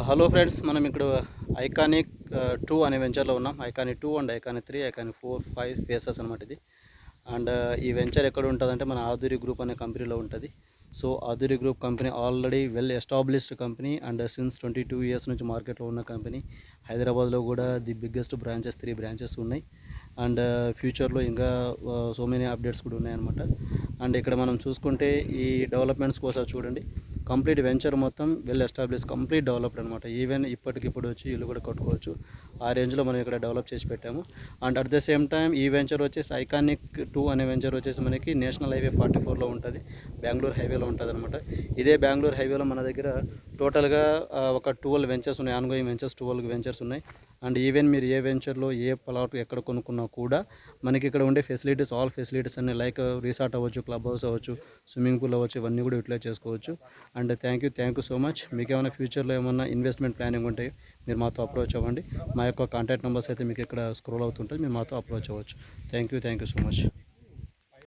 Hello friends, మనం ఇక్కడ iconic 2 అనే వెంచర్లో ఉన్నాం. Iconic 2 and iconic 3, iconic 4, 5 faces అనమాట ఇది. అండ్ ఈ వెంచర్ ఎక్కడ ఉంటుందంటే మన ఆధురి గ్రూప్ అనే కంపెనీలో ఉంటుంది. So ఆధురి group company already well established company and since 22 years నుంచి మార్కెట్లో ఉన్న కంపెనీ. హైదరాబాద్లో కూడా ది బిగ్గెస్ట్ బ్రాంచెస్ 3 బ్రాంచెస్ ఉన్నాయి. అండ్ ఫ్యూచర్లో ఇంకా సో మెనీ అప్డేట్స్ కూడా ఉన్నాయన్నమాట. అండ్ ఇక్కడ మనం చూసుకుంటే ఈ డెవలప్మెంట్స్ కోసం చూడండి, కంప్లీట్ వెంచర్ మొత్తం వెల్ ఎస్టాబ్లిష్, కంప్లీట్ డెవలప్డ్ అనమాట. ఈవెన్ ఇప్పటికిప్పుడు వచ్చి ఇల్లు కూడా కట్టుకోవచ్చు, ఆ రేంజ్లో మనం ఇక్కడ డెవలప్ చేసి పెట్టాము. And at the same time ఈ వెంచర్ వచ్చేసి ఐకానిక్ 2 అనే వెంచర్ వచ్చేసి మనకి నేషనల్ హైవే 44లో ఉంటుంది, బెంగళూరు హైవేలో ఉంటుంది అనమాట. ఇదే బెంగళూరు హైవేలో మన దగ్గర టోటల్గా ఒక 12 వెంచర్స్ ఉన్నాయి, ఆన్గోయింగ్ వెంచర్స్ 12 వెంచర్స్ ఉన్నాయి. అండ్ ఈవెన్ మీరు ఏ వెంచర్లో ఏ ప్లాట్ ఎక్కడ కొనుక్కున్నా కూడా మనకి ఇక్కడ ఉండే ఫెసిలిటీస్, ఆల్ ఫెసిలిటీస్ అన్ని లైక్ రిసార్ట్ అవ్వచ్చు, క్లబ్ హౌస్ అవ్వచ్చు, స్విమ్మింగ్ పూల్ అవ్వచ్చు, ఇవన్నీ కూడా యూటిలైజ్ చేసుకోవచ్చు. And thank you so much. మీకు ఏమైనా ఫ్యూచర్లో ఏమన్నా ఇన్వెస్ట్మెంట్ ప్లానింగ్ ఉంటే మీరు మాతో అప్రోచ్ అవ్వండి. మా యొక్క కాంటాక్ట్ నెంబర్స్ అయితే మీకు ఇక్కడ స్క్రోల్ అవుతుంటుంది, మీరు మాతో అప్రోచ్ అవ్వచ్చు. Thank you so much.